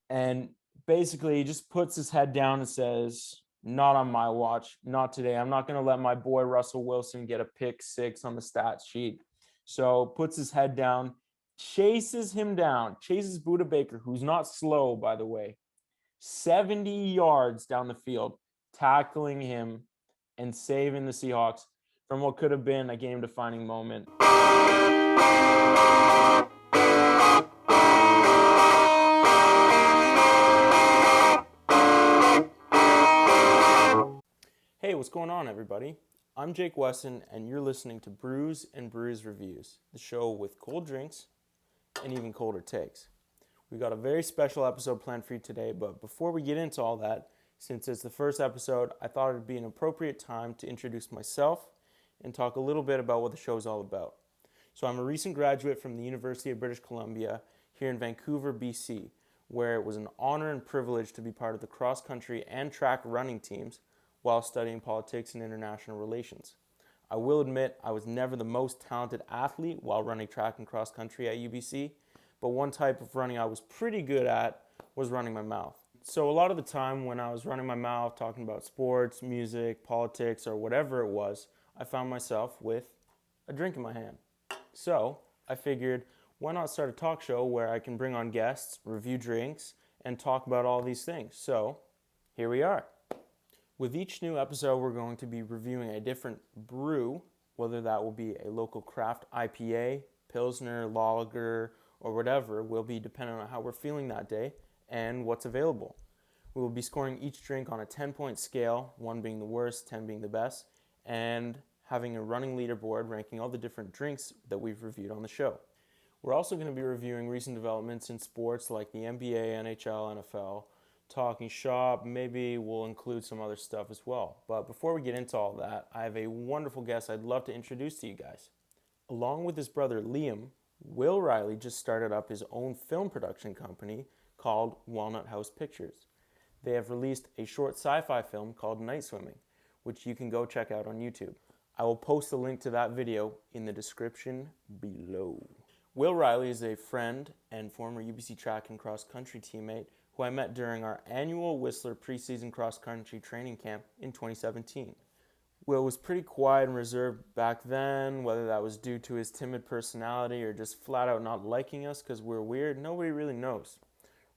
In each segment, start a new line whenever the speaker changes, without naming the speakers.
And basically, he just puts his head down and says, "Not on my watch, not today. I'm not going to let my boy Russell Wilson get a pick six on the stat sheet." So puts his head down, chases him down, chases Buda Baker, who's not slow, by the way, 70 yards down the field, tackling him and saving the Seahawks from what could have been a game-defining moment. Hey, what's going on, everybody? I'm Jake Wesson, and you're listening to Brews and Brews Reviews, the show with cold drinks and even colder takes. We've got a very special episode planned for you today, but before we get into all that, since it's the first episode, I thought it would be an appropriate time to introduce myself and talk a little bit about what the show is all about. So I'm a recent graduate from the University of British Columbia here in Vancouver, BC, where it was an honor and privilege to be part of the cross-country and track running teams while studying politics and international relations. I will admit I was never the most talented athlete while running track and cross country at UBC, but one type of running I was pretty good at was running my mouth. So a lot of the time when I was running my mouth talking about sports, music, politics, or whatever it was, I found myself with a drink in my hand. So I figured, why not start a talk show where I can bring on guests, review drinks, and talk about all these things. So here we are. With each new episode, we're going to be reviewing a different brew, whether that will be a local craft IPA, Pilsner, Lager, or whatever, will be dependent on how we're feeling that day and what's available. We will be scoring each drink on a 10-point scale, 1 being the worst, 10 being the best, and having a running leaderboard ranking all the different drinks that we've reviewed on the show. We're also going to be reviewing recent developments in sports like the NBA, NHL, NFL, talking shop, maybe we'll include some other stuff as well. But before we get into all that, I have a wonderful guest I'd love to introduce to you guys. Along with his brother Liam, Will Riley just started up his own film production company called Walnut House Pictures. They have released a short sci-fi film called Nightswimming, which you can go check out on YouTube. I will post a link to that video in the description below. Will Riley is a friend and former UBC track and cross country teammate who I met during our annual Whistler preseason cross-country training camp in 2017. Will was pretty quiet and reserved back then, whether that was due to his timid personality or just flat out not liking us because we're weird, nobody really knows.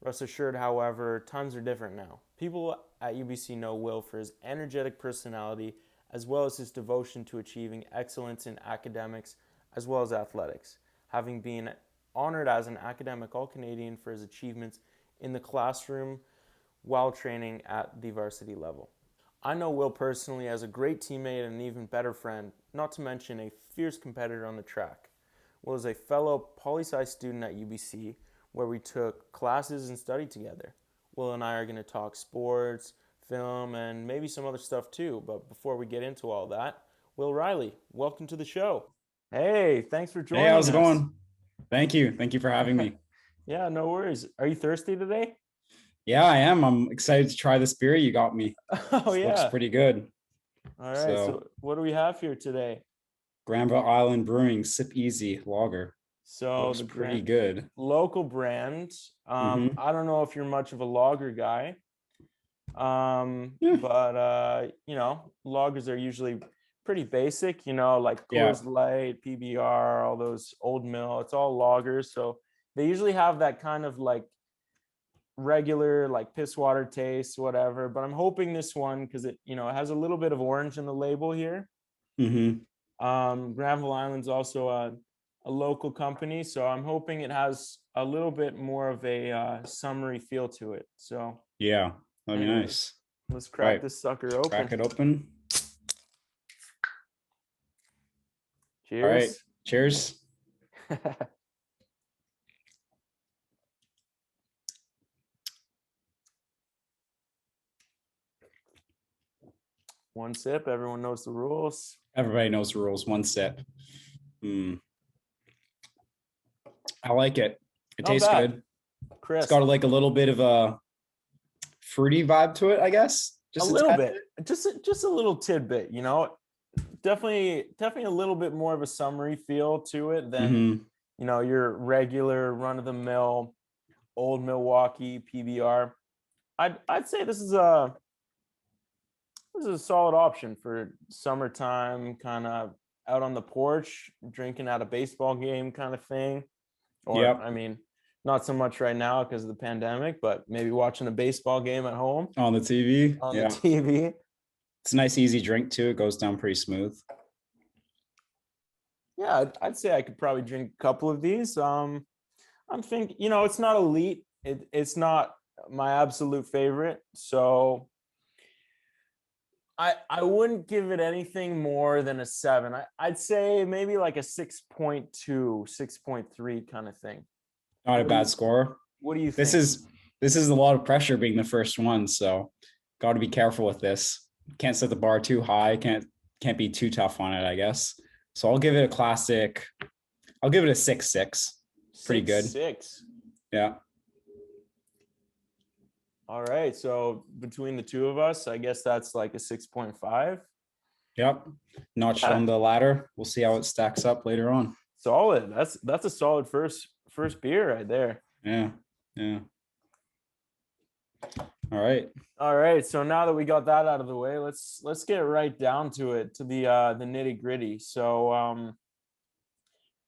Rest assured, however, times are different now. People at UBC know Will for his energetic personality as well as his devotion to achieving excellence in academics as well as athletics, having been honored as an academic All-Canadian for his achievements in the classroom while training at the varsity level. I know Will personally as a great teammate and an even better friend, not to mention a fierce competitor on the track. Will is a fellow poli-sci student at UBC where we took classes and studied together. Will and I are going to talk sports, film, and maybe some other stuff too. But before we get into all that, Will Riley, welcome to the show. Hey, thanks for joining
Hey, how's it
us.
going? Thank you. Thank you for having me.
Yeah, no worries. Are you thirsty today?
Yeah, I am. I'm excited to try this beer you got me.
Oh,
This
yeah.
looks pretty good.
All right. So what do we have here today?
Granville Island Brewing Sip Easy Lager.
So
Looks
the
pretty good.
local brand.
Mm-hmm.
I don't know if you're much of a lager guy.
Yeah.
But lagers are usually pretty basic, like
Yeah.
Coors Light, PBR, all those Old Mill. It's all lagers. So they usually have that kind of like regular like piss water taste, whatever. But I'm hoping this one, because it has a little bit of orange in the label here.
Mm-hmm.
Granville Island's also a local company, so I'm hoping it has a little bit more of a summery feel to it. So
Yeah. That'd be
anyways,
nice.
let's crack
Right.
this sucker open.
Crack it open.
Cheers.
All right. Cheers.
One sip. Everyone knows the rules.
Everybody knows the rules. One sip. I like it. It
Not
tastes
bad.
good.
Crisp.
It's got like a little bit of a fruity vibe to it, I guess.
Just a little bit. Just a little tidbit, Definitely a little bit more of a summery feel to it than
Mm-hmm.
your regular run-of-the-mill old Milwaukee PBR. I'd say this is a solid option for summertime, kind of out on the porch, drinking at a baseball game kind of thing. Or,
Yep.
I mean, not so much right now because of the pandemic, but maybe watching a baseball game at home
On the TV.
on the
Yeah.
TV.
It's a nice, easy drink too. It goes down pretty smooth.
Yeah, I'd say I could probably drink a couple of these. I'm thinking, it's not elite. It's not my absolute favorite. So I wouldn't give it anything more than a 7. I'd say maybe like a 6.2, 6.3 kind of thing.
Not a
What do you
bad score.
What do you
This
think?
is a lot of pressure being the first one, so got to be careful with this. Can't set the bar too high. Can't be too tough on it, I guess. So I'll give it a classic. I'll give it a 6.6. Pretty good.
6.
Yeah.
All right. So between the two of us, I guess that's like a 6.5.
Yep. Notched
Yeah.
on the ladder. We'll see how it stacks up later on.
Solid. That's a solid first beer right there.
Yeah. Yeah. All right.
All right. So now that we got that out of the way, let's get right down to it, to the nitty gritty. So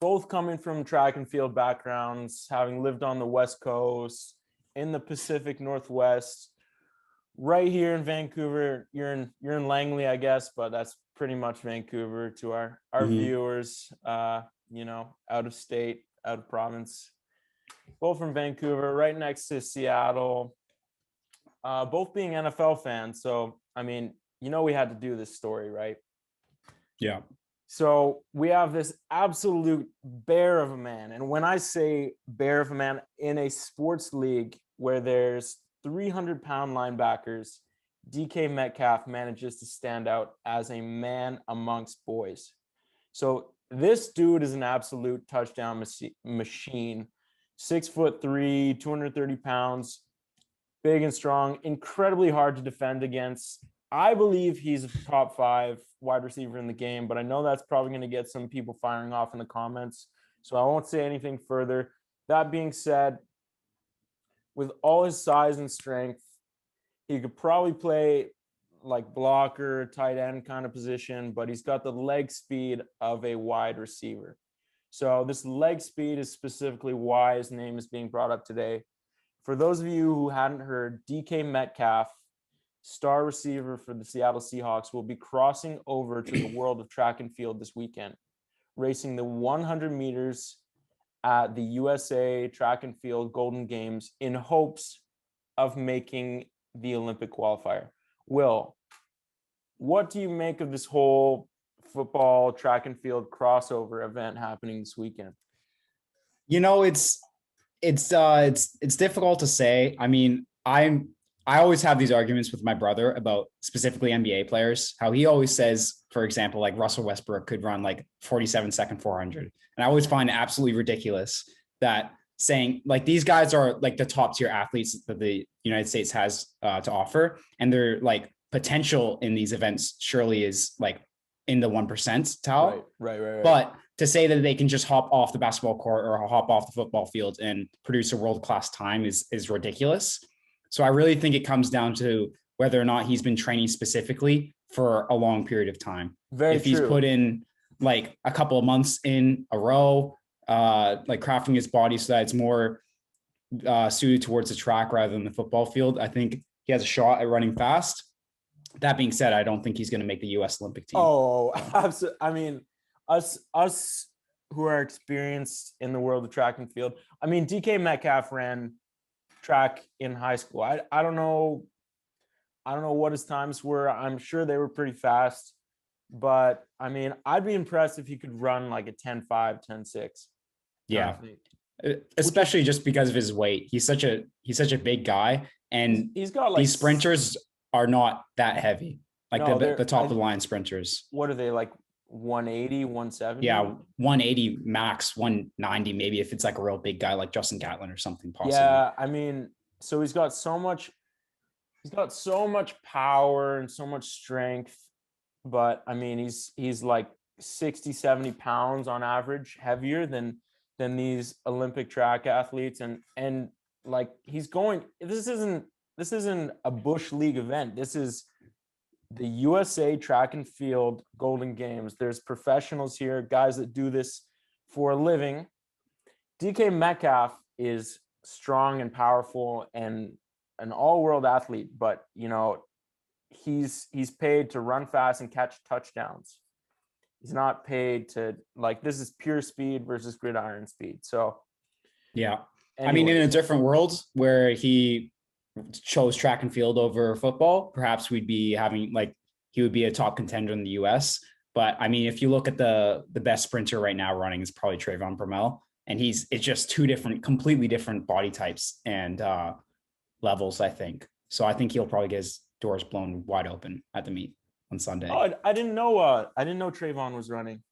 both coming from track and field backgrounds, having lived on the West Coast, in the Pacific Northwest, right here in Vancouver. You're in Langley, I guess, but that's pretty much Vancouver to our viewers. Out of state, out of province. Both from Vancouver, right next to Seattle. Both being NFL fans, so I mean, we had to do this story, right?
Yeah.
So we have this absolute bear of a man. And when I say bear of a man in a sports league where there's 300-pound linebackers, DK Metcalf manages to stand out as a man amongst boys. So this dude is an absolute touchdown machine. 6'3", 230 pounds, big and strong, incredibly hard to defend against. I believe he's a top 5 wide receiver in the game, but I know that's probably going to get some people firing off in the comments. So I won't say anything further. That being said, with all his size and strength, he could probably play like blocker, tight end kind of position, but he's got the leg speed of a wide receiver. So this leg speed is specifically why his name is being brought up today. For those of you who hadn't heard, DK Metcalf, star receiver for the Seattle Seahawks, will be crossing over to the world of track and field this weekend, racing the 100 meters at the USA Track and Field Golden Games in hopes of making the Olympic qualifier. Will, what do you make of this whole football track and field crossover event happening this weekend?
It's difficult to say. I mean, I always have these arguments with my brother about specifically NBA players, how he always says, for example, like Russell Westbrook could run like 47-second 400. And I always find it absolutely ridiculous that saying like these guys are like the top tier athletes that the United States has to offer. And their like potential in these events surely is like in the 1%.
Right.
But to say that they can just hop off the basketball court or hop off the football field and produce a world-class time is ridiculous. So I really think it comes down to whether or not he's been training specifically for a long period of time. If he's put in like a couple of months in a row, like crafting his body so that it's more suited towards the track rather than the football field, I think he has a shot at running fast. That being said, I don't think he's going to make the U.S. Olympic team.
Oh, absolutely. I mean, us who are experienced in the world of track and field. I mean, DK Metcalf ran track in high school. I don't know what his times were. I'm sure they were pretty fast, but I mean, I'd be impressed if he could run like a 10.5, 10.6.
Yeah. Especially just because of his weight. He's such a big guy, and
he's got like
these sprinters are not that heavy. Like the top of the line sprinters.
What are they, like 180, 170?
Yeah, 180 max, 190 maybe if it's like a real big guy like Justin Gatlin or something possibly.
Yeah, I mean, so he's got so much power and so much strength, but I mean, he's like 60, 70 pounds on average heavier than these Olympic track athletes. And like he's going. This isn't a Bush League event. This is the USA Track and Field Golden Games. There's professionals here, guys that do this for a living. DK Metcalf is strong and powerful and an all-world athlete, but he's paid to run fast and catch touchdowns. He's not paid to, like, this is pure speed versus gridiron speed. So
yeah. I mean, in a different world where he chose track and field over football, perhaps we'd be having, like, he would be a top contender in the US. But I mean, if you look at the best sprinter right now running is probably Trayvon Bromell, and it's just two completely different body types and levels, I think. So I think he'll probably get his doors blown wide open at the meet on Sunday.
Oh, I didn't know Trayvon was running.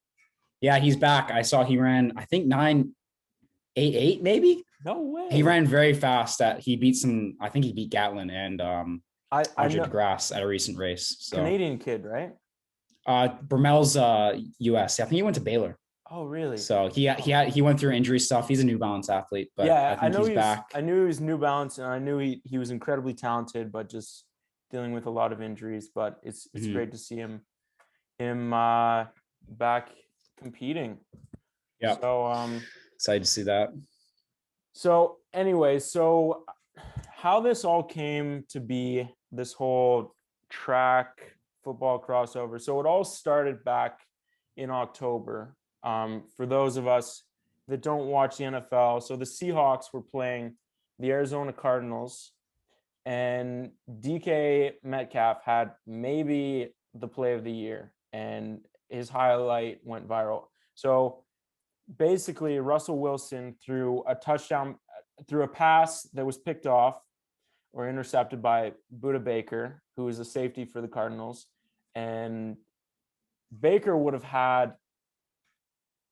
Yeah, he's back. I saw he ran, I think 9.88 maybe.
No way.
He ran very fast. He beat Gatlin and Andre DeGrasse at a recent race. So.
Canadian kid, right?
Bromell's US. I think he went to Baylor.
Oh, really?
So he went through injury stuff. He's a New Balance athlete, but
yeah,
I think he's back.
I knew he was New Balance, and I knew he was incredibly talented, but just dealing with a lot of injuries. But it's great to see him back competing.
Yeah.
So
excited to see that.
So anyway, how this all came to be, this whole track football crossover. So it all started back in October. For those of us that don't watch the NFL, so the Seahawks were playing the Arizona Cardinals, and DK Metcalf had maybe the play of the year, and his highlight went viral. So basically, Russell Wilson threw a pass that was picked off or intercepted by Budda Baker, who is a safety for the Cardinals, and Baker would have had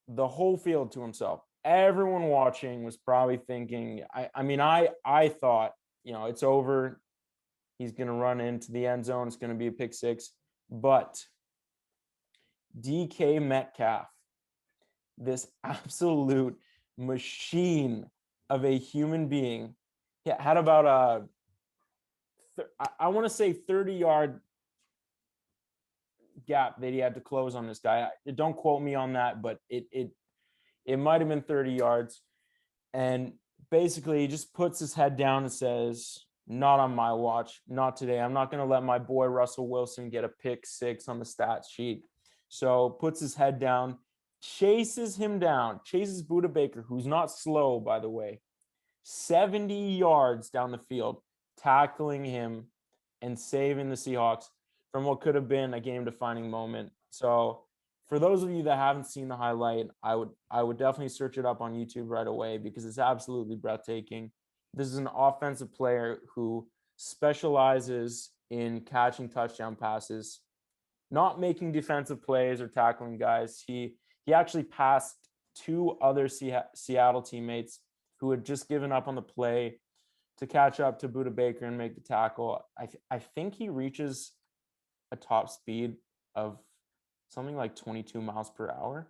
the whole field to himself. Everyone watching was probably thinking, I thought, it's over. He's going to run into the end zone. It's going to be a pick six. But DK Metcalf, this absolute machine of a human being, had about I want to say 30-yard gap that he had to close on this guy. Don't quote me on that, but it might have been 30 yards. And basically he just puts his head down and says, not on my watch, not today. I'm not going to let my boy Russell Wilson get a pick six on the stat sheet. So puts his head down, chases Budda Baker, who's not slow, by the way, 70 yards down the field, tackling him and saving the Seahawks from what could have been a game-defining moment. So for those of you that haven't seen the highlight, I would definitely search it up on YouTube right away, because it's absolutely breathtaking. This is an offensive player who specializes in catching touchdown passes, not making defensive plays or tackling guys. He actually passed two other Seattle teammates who had just given up on the play to catch up to Budda Baker and make the tackle. I think he reaches a top speed of something like 22 miles per hour.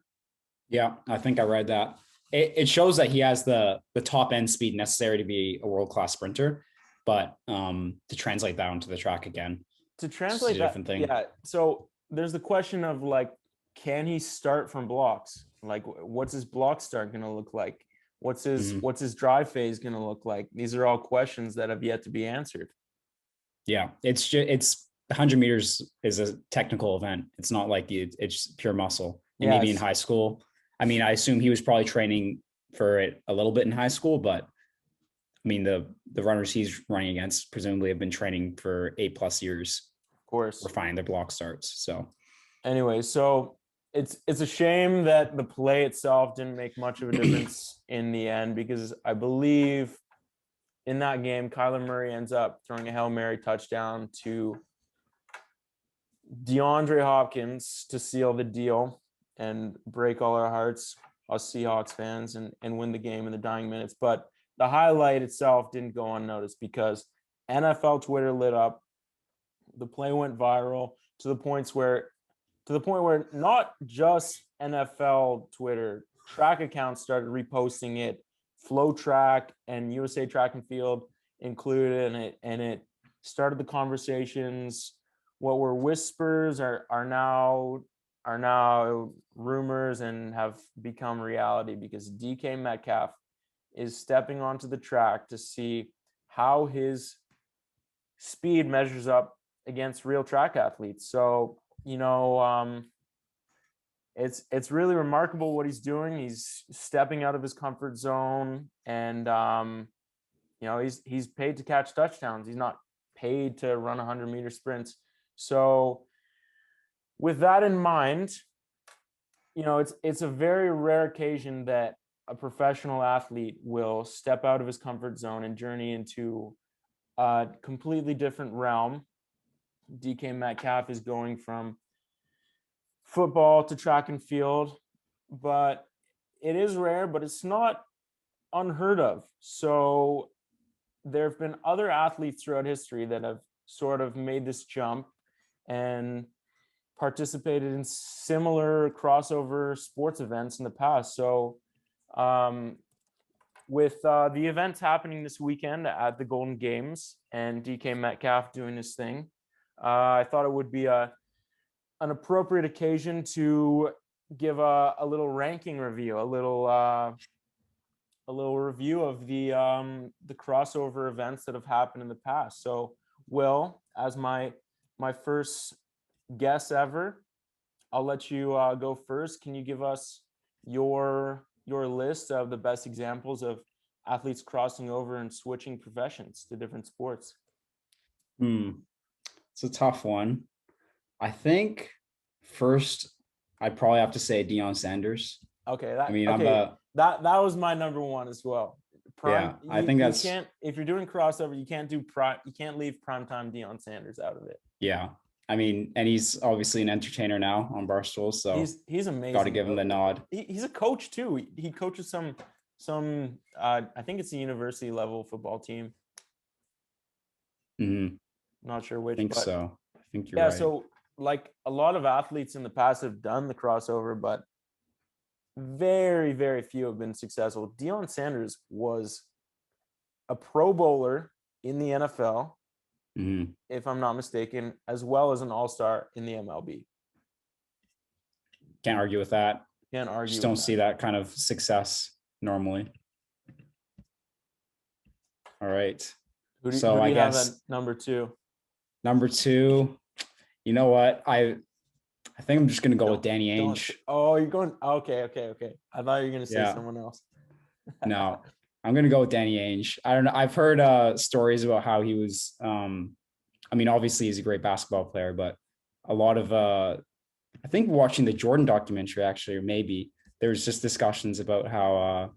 Yeah, I think I read that. It shows that he has the top end speed necessary to be a world-class sprinter, but to translate that onto the track again,
to translate that, different thing. Yeah. So there's the question of, like, can he start from blocks? Like, what's his block start going to look like? What's his drive phase going to look like? These are all questions that have yet to be answered.
Yeah, it's 100 meters is a technical event. It's not like it's pure muscle. And maybe in high school, I mean, I assume he was probably training for it a little bit in high school, but I mean, the runners he's running against presumably have been training for 8+ years.
Of course,
refining their block starts. So
anyway, so it's a shame that the play itself didn't make much of a difference in the end, because I believe in that game, Kyler Murray ends up throwing a Hail Mary touchdown to DeAndre Hopkins to seal the deal and break all our hearts, us Seahawks fans, and win the game in the dying minutes. But the highlight itself didn't go unnoticed, because NFL Twitter lit up. The play went viral to the point where not just NFL Twitter, track accounts started reposting it flow track and USA Track and Field included in it, and it started the conversations. What were whispers are now rumors and have become reality, because DK Metcalf is stepping onto the track to see how his speed measures up against real track athletes. So, it's really remarkable what he's doing. He's stepping out of his comfort zone, and he's paid to catch touchdowns. He's not paid to run 100-meter sprints. So with that in mind, it's a very rare occasion that a professional athlete will step out of his comfort zone and journey into a completely different realm. DK Metcalf is going from football to track and field, but it is rare, but it's not unheard of. So there have been other athletes throughout history that have sort of made this jump and participated in similar crossover sports events in the past. So with the events happening this weekend at the Golden Games and DK Metcalf doing his thing, I thought it would be an appropriate occasion to give a little ranking review, a little review of the crossover events that have happened in the past. So, Will, as my first guess ever, I'll let you go first. Can you give us your list of the best examples of athletes crossing over and switching professions to different sports?
It's a tough one. I think first I'd probably have to say Deion Sanders.
Okay, that was my number one as well.
I think that's,
you can't, if you're doing crossover, you can't leave primetime Deion Sanders out of it.
Yeah. I mean, and he's obviously an entertainer now on Barstool, so
he's amazing.
Got to give him the nod.
He's a coach too. He coaches some I think it's a university level football team. Not sure which.
I think so. I think you're
right.
Yeah.
So like a lot of athletes in the past have done the crossover, but very, very few have been successful. Deion Sanders was a Pro Bowler in the NFL, if I'm not mistaken, as well as an All-Star in the MLB.
Can't argue with that.
Can't argue.
Just don't see that kind of success normally. All right.
Who do you have at number two?
Number two, you know what? I think I'm just going to go with Danny Ainge.
Oh, you're going. Okay. I thought you were going to say someone else.
No, I'm going to go with Danny Ainge. I don't know. I've heard stories about how he was, obviously he's a great basketball player, but a lot of, I think watching the Jordan documentary actually, or maybe there was just discussions about how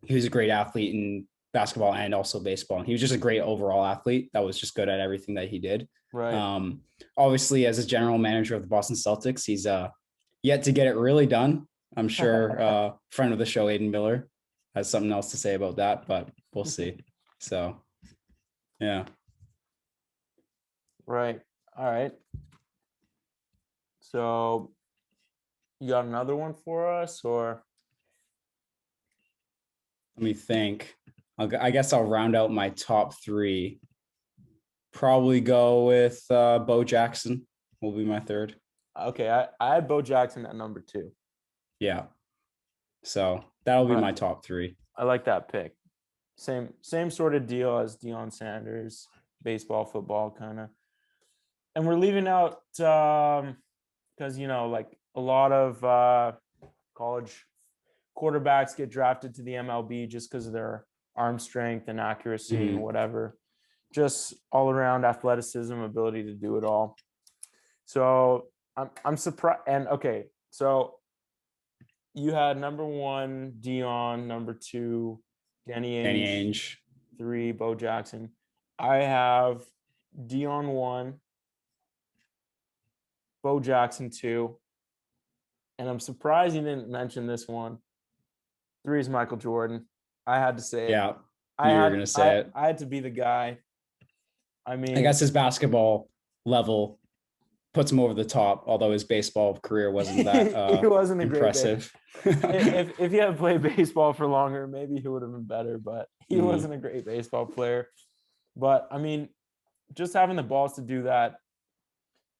he was a great athlete in basketball and also baseball. And he was just a great overall athlete that was just good at everything that he did.
Right.
Obviously, as a general manager of the Boston Celtics, he's yet to get it really done. I'm sure friend of the show, Aiden Miller, has something else to say about that, but we'll see. So, yeah.
Right. All right. So, you got another one for us, or?
Let me think. I guess I'll round out my top three. Probably go with Bo Jackson will be my third.
Okay, I had Bo Jackson at number two.
Yeah. So that'll be my top three.
I like that pick. Same sort of deal as Deion Sanders, baseball, football kind of. And we're leaving out because, like a lot of college quarterbacks get drafted to the MLB just because of their arm strength and accuracy and whatever. Just all around athleticism, ability to do it all. So I'm surprised. And okay, so you had number one, Deion, number two, Danny Ainge, three, Bo Jackson. I have Deion 1, Bo Jackson 2, and I'm surprised you didn't mention this one. 3 is Michael Jordan. I had to say it.
Yeah, you were going to say it.
I had to be the guy. I mean,
I guess his basketball level puts him over the top, although his baseball career wasn't that
he wasn't a great
impressive.
if he had played baseball for longer, maybe he would have been better, but he wasn't a great baseball player. But I mean, just having the balls to do that,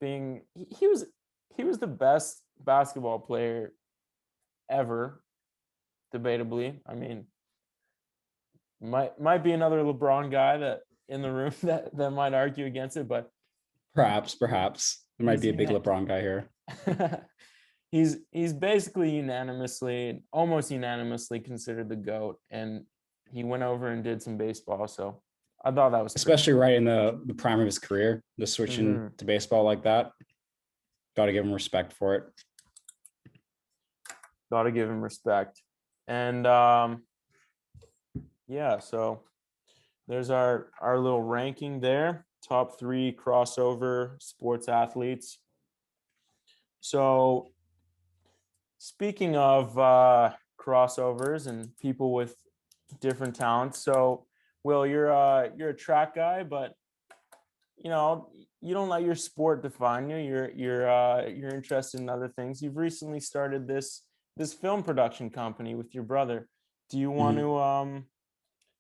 he was the best basketball player ever, debatably. I mean, might be another LeBron guy that in the room that might argue against it, but
perhaps there might be a big LeBron guy here.
he's basically almost unanimously considered the GOAT, and he went over and did some baseball. So I thought that was
especially cool. Right in the prime of his career, the switching to baseball like that. Got to give him respect for it.
Got to give him respect. And yeah, so there's our little ranking there. Top 3 crossover sports athletes. So speaking of crossovers and people with different talents, so Will, you're a track guy, but you know, you don't let your sport define you. You're interested in other things. You've recently started this film production company with your brother. Do you want to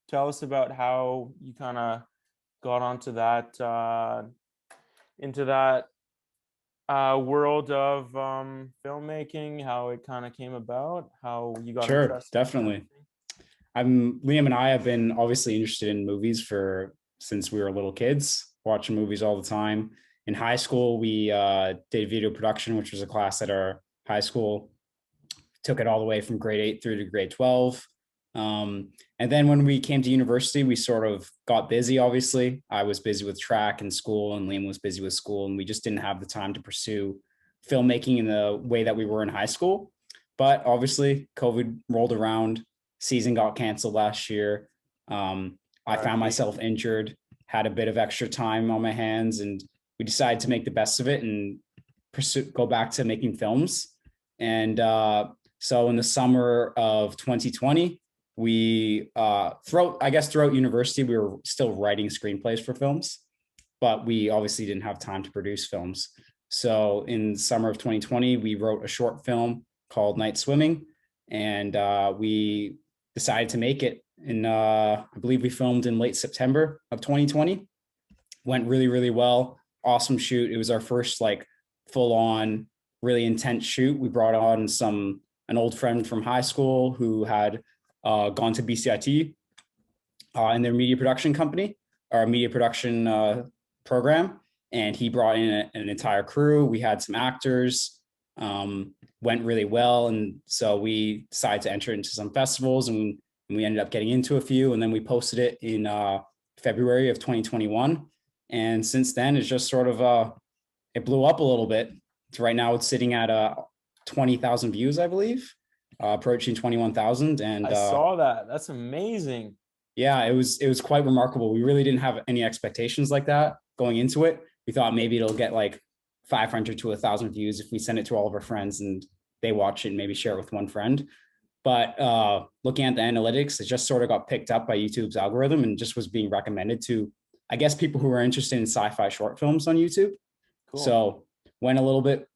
tell us about how you kind of got onto that into that world of filmmaking, how it kind of came about, how you got
interested? Definitely. Liam and I have been obviously interested in movies since we were little kids, watching movies all the time. In high school, we did video production, which was a class at our high school. Took it all the way from grade 8 through to grade 12. And then when we came to university, we sort of got busy, obviously. I was busy with track and school, and Liam was busy with school, and we just didn't have the time to pursue filmmaking in the way that we were in high school. But obviously, COVID rolled around, season got canceled last year. I found myself injured, had a bit of extra time on my hands, and we decided to make the best of it and go back to making films. And so in the summer of 2020, we throughout university, we were still writing screenplays for films, but we obviously didn't have time to produce films. So in the summer of 2020, we wrote a short film called Nightswimming, and we decided to make it. And I believe we filmed in late September of 2020. Went really, really well. Awesome shoot. It was our first like full on, really intense shoot. We brought on an old friend from high school who had gone to BCIT in their media production company, or media production program. And he brought in an entire crew. We had some actors, went really well. And so we decided to enter into some festivals, and we ended up getting into a few. And then we posted it in February of 2021. And since then, it's just sort of, it blew up a little bit. So right now it's sitting at 20,000 views, I believe, approaching 21,000. And
I saw that. That's amazing.
Yeah, it was quite remarkable. We really didn't have any expectations like that going into it. We thought maybe it'll get like 500 to 1,000 views if we send it to all of our friends and they watch it and maybe share it with one friend. But looking at the analytics, it just sort of got picked up by YouTube's algorithm and just was being recommended to, I guess, people who are interested in sci-fi short films on YouTube. Cool. So went a little bit,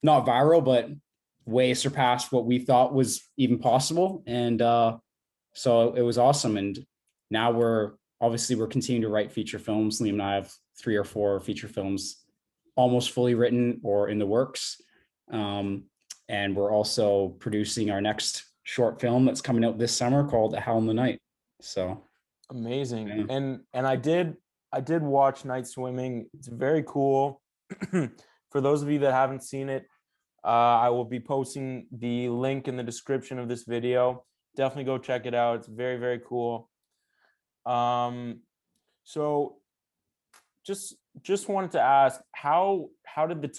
not viral, but way surpassed what we thought was even possible. And so it was awesome. And now we're continuing to write feature films. Liam and I have 3 or 4 feature films almost fully written or in the works. And we're also producing our next short film that's coming out this summer called A Hell in the Night. So
amazing. Yeah. And I did watch Nightswimming. It's very cool. For those of you that haven't seen it, I will be posting the link in the description of this video. Definitely go check it out. It's very, very cool. So just wanted to ask, how did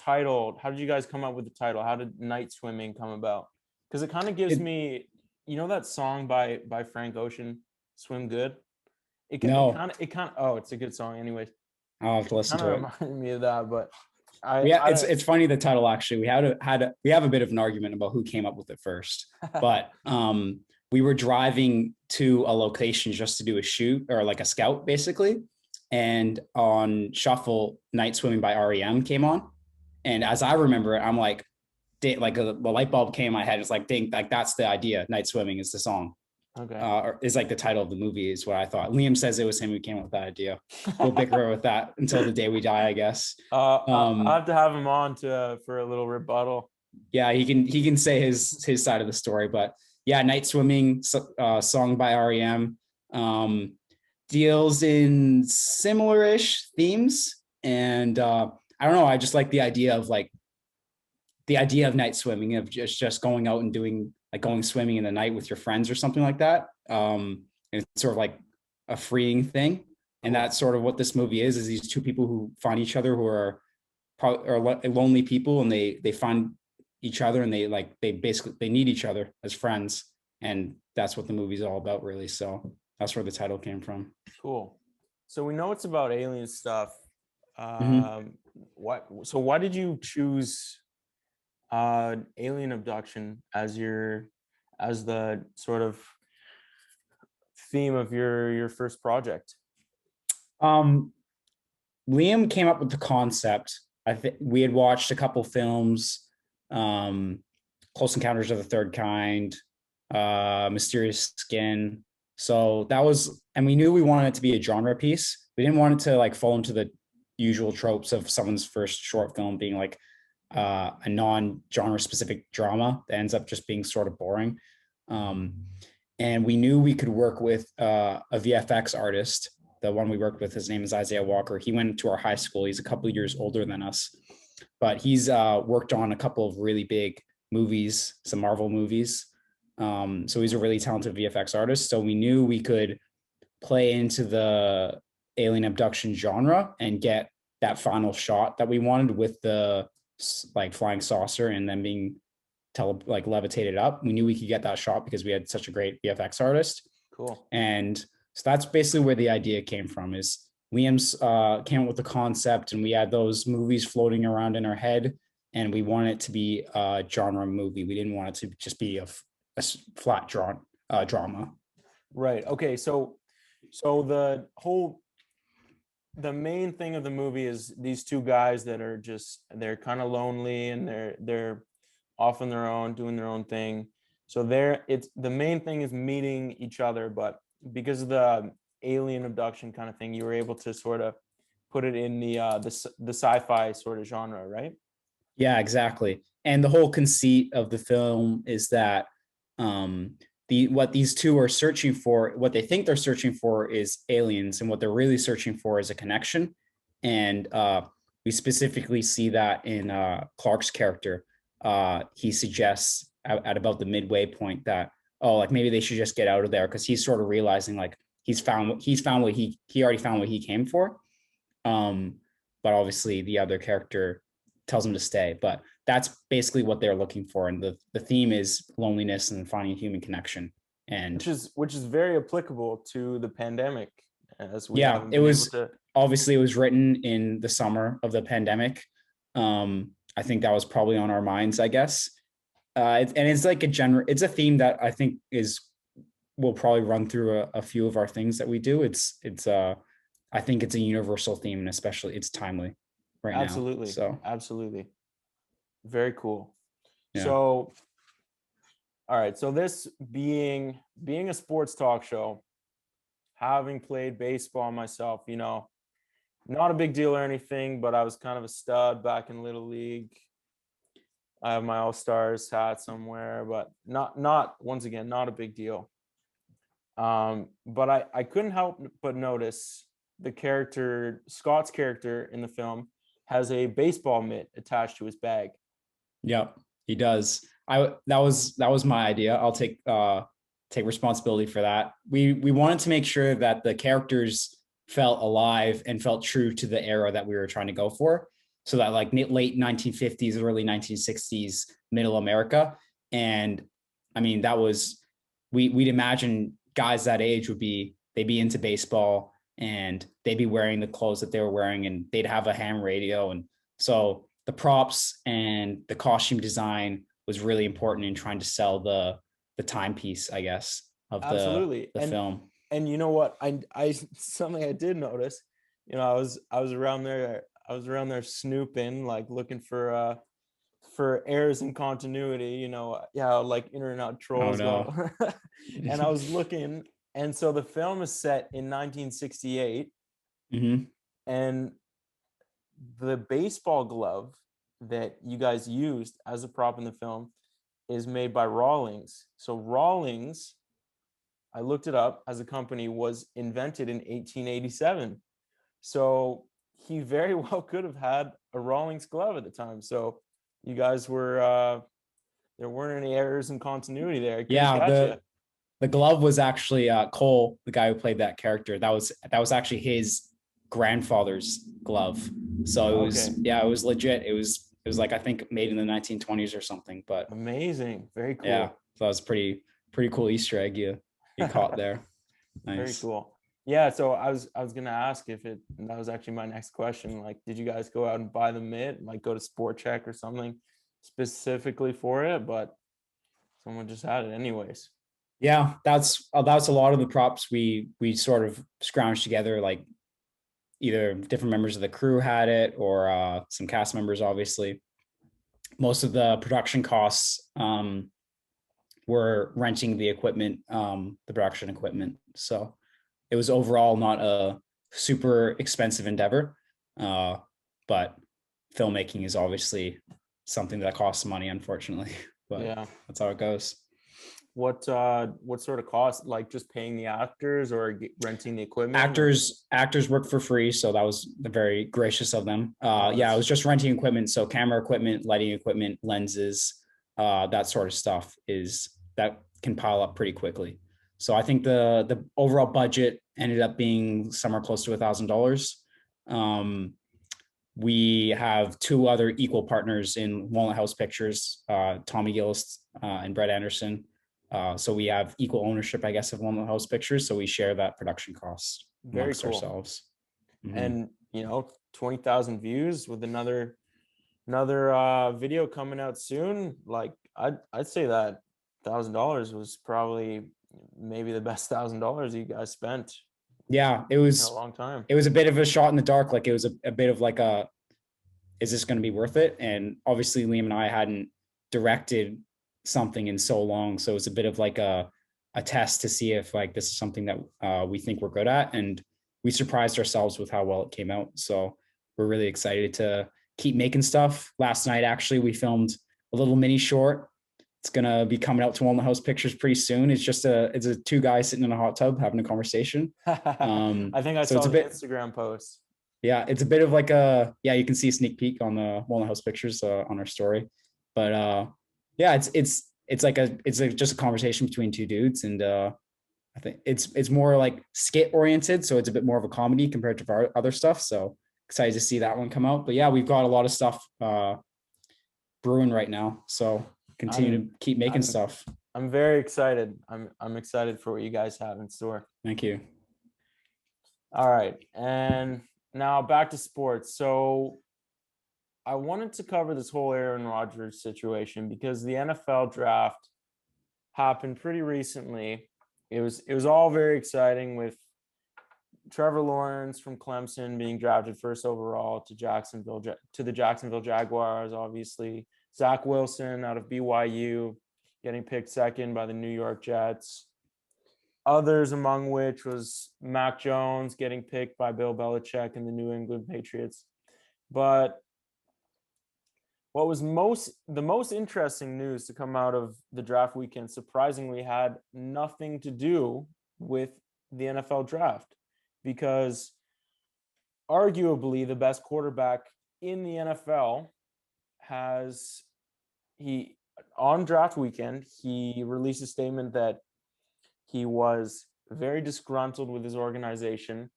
you guys come up with the title? How did Nightswimming come about? Because it kind of gives me, you know, that song by Frank Ocean, Swim Good? It's a good song anyways.
I'll have to listen to it.
Reminded me of that, but
it's funny, the title. Actually, we have a bit of an argument about who came up with it first, but we were driving to a location just to do a shoot, or like a scout basically, and on shuffle Nightswimming by REM came on, And as I remember it, I'm like, like a light bulb came in my head. It's like, dang, like that's the idea. Night Swimming is the song.
Okay.
Or is like the title of the movie is what I thought. Liam says it was him who came up with that idea. We'll bicker with that until the day we die, I guess.
I'll have to have him on to for a little rebuttal.
Yeah, he can say his side of the story, but yeah, Night Swimming, song by REM, deals in similar-ish themes, and I don't know, I just like the idea of night swimming, of just going out and doing like going swimming in the night with your friends or something like that. And it's sort of like a freeing thing. And that's sort of what this movie is these two people who find each other, who are probably are lonely people, and they find each other, and they basically they need each other as friends. And that's what the movie's all about, really. So that's where the title came from.
Cool. So we know it's about alien stuff.
Mhm.
Why did you choose alien abduction as the sort of theme of your first project?
Um, Liam came up with the concept. I think we had watched a couple films, um, Close Encounters of the Third Kind, Mysterious Skin. So that was, and we knew we wanted it to be a genre piece. We didn't want it to like fall into the usual tropes of someone's first short film being like a non-genre specific drama that ends up just being sort of boring. Um, and we knew we could work with a VFX artist. The one we worked with, his name is Isaiah Walker. He went to our high school. He's a couple of years older than us, but he's worked on a couple of really big movies, some Marvel movies. So he's a really talented VFX artist. So we knew we could play into the alien abduction genre and get that final shot that we wanted with the like flying saucer and then being like levitated up. We knew we could get that shot because we had such a great VFX artist.
Cool.
And so that's basically where the idea came from. Is Liam's came up with the concept, and we had those movies floating around in our head, and we wanted it to be a genre movie. We didn't want it to just be a flat drama.
Right. Okay. So the main thing of the movie is these two guys that are they're kind of lonely, and they're off on their own doing their own thing. So it's the main thing is meeting each other, but because of the alien abduction kind of thing, you were able to sort of put it in the sci-fi sort of genre, right?
Yeah, exactly. And the whole conceit of the film is that what these two are searching for, what they think they're searching for, is aliens, and what they're really searching for is a connection. And we specifically see that in Clark's character. He suggests at about the midway point that, oh, like maybe they should just get out of there, because he's sort of realizing like he's found what he already found what he came for. But obviously the other character tells him to stay. But that's basically what they're looking for, and the theme is loneliness and finding a human connection. And
which is very applicable to the pandemic, as we
yeah,
haven't
it
been able
was
to.
obviously it was written in the summer of the pandemic. I think that was probably on our minds, I guess. And it's like it's a theme that I think will probably run through a few of our things that we do. I think it's a universal theme, and especially it's timely right now.
Absolutely.
So
Absolutely. Very cool.
yeah.
So, all right. So this being a sports talk show, having played baseball myself, not a big deal or anything, but I was kind of a stud back in Little League. I have my All-Stars hat somewhere, but not once again, not a big deal. But I couldn't help but notice Scott's character in the film has a baseball mitt attached to his bag.
Yep, he does. That was my idea. I'll take responsibility for that. We wanted to make sure that the characters felt alive and felt true to the era that we were trying to go for. So that like late 1950s, early 1960s, middle America. And I mean, we'd imagine guys that age they'd be into baseball, and they'd be wearing the clothes that they were wearing, and they'd have a ham radio. And so the props and the costume design was really important in trying to sell the timepiece, I guess, of
Absolutely.
the film.
And you know what? I something I did notice, I was around there I was around there snooping, like looking for errors in continuity, yeah, like internet
Oh
trolls
no.
go. And I was looking, and so the film is set in 1968,
Hmm.
and the baseball glove that you guys used as a prop in the film is made by Rawlings. So Rawlings, I looked it up, as a company, was invented in 1887. So he very well could have had a Rawlings glove at the time. So you guys were there weren't any errors in continuity there. I couldn't
Yeah,
catch you.
the glove was actually Cole, the guy who played that character. That was actually his grandfather's glove. So it was,
Okay.
yeah, it was legit. It was like, I think, made in the 1920s or something. But
Amazing. Very
yeah,
cool.
so that was pretty cool Easter egg you caught there.
Very
Nice.
cool. Yeah, so I was gonna ask if it that was actually my next question. Like, did you guys go out and buy the mitt, like go to Sport Check or something specifically for it? But someone just had it anyways.
Yeah, that's a lot of the props we sort of scrounged together. Like either different members of the crew had it, or some cast members, obviously. Most of the production costs were renting the equipment, the production equipment. So it was overall not a super expensive endeavor, uh, but filmmaking is obviously something that costs money, unfortunately. But
Yeah.
that's how it goes.
What sort of cost? Like just paying the actors or renting the equipment or
Actors work for free, so that was very gracious of them.
oh,
Yeah, I
that's
was just renting equipment, so camera equipment, lighting equipment, lenses, that sort of stuff is that can pile up pretty quickly. So I think the overall budget ended up being somewhere close to $1,000. Um, we have two other equal partners in Walnut House Pictures, Tommy Gillis and Brett Anderson. So we have equal ownership, I guess, of Walnut House Pictures. So we share that production cost
very
amongst
cool.
ourselves. Mhm.
And 20,000 views with another video coming out soon. Like I'd say that $1,000 was probably maybe the best $1,000 you guys spent
Yeah,
in a long time.
it was a bit of a shot in the dark. Like it was a bit of like is this going to be worth it? And obviously Liam and I hadn't directed something in so long. So it's a bit of like a test to see if like this is something that we think we're good at. And we surprised ourselves with how well it came out. So we're really excited to keep making stuff. Last night, actually, we filmed a little mini short. It's gonna be coming out to Walnut House Pictures pretty soon. It's a two guys sitting in a hot tub having a conversation.
I think I
So it's
saw
a
the
bit,
Instagram post.
yeah, it's a bit of like a, yeah, you can see a sneak peek on the Walnut House Pictures on our story. But yeah, it's just a conversation between two dudes, and I think it's more like skit oriented, so it's a bit more of a comedy compared to our other stuff. So excited to see that one come out. But yeah, we've got a lot of stuff brewing right now, so continue to
I'm
keep making
I'm
stuff.
I'm very excited. I'm excited for what you guys have in store.
Thank you.
All right. And now back to sports. So I wanted to cover this whole Aaron Rodgers situation because the NFL draft happened pretty recently. It was all very exciting with Trevor Lawrence from Clemson being drafted first overall to the Jacksonville Jaguars, obviously. Zach Wilson out of BYU getting picked second by the New York Jets. Others among which was Mac Jones getting picked by Bill Belichick and the New England Patriots. But what was the most interesting news to come out of the draft weekend surprisingly had nothing to do with the NFL draft, because arguably the best quarterback in the NFL has he on draft weekend he released a statement that he was very disgruntled with his organization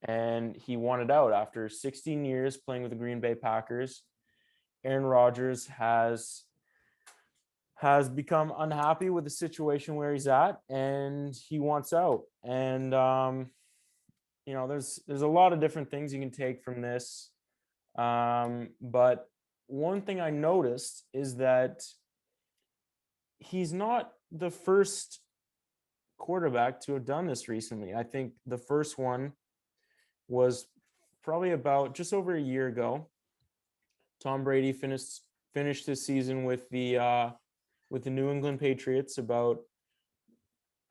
and he wanted out after 16 years playing with the Green Bay Packers. Aaron Rodgers has become unhappy with the situation where he's at and he wants out. And there's a lot of different things you can take from this. But one thing I noticed is that he's not the first quarterback to have done this recently. I think the first one was probably about just over a year ago, Tom Brady finished his season with the New England Patriots about,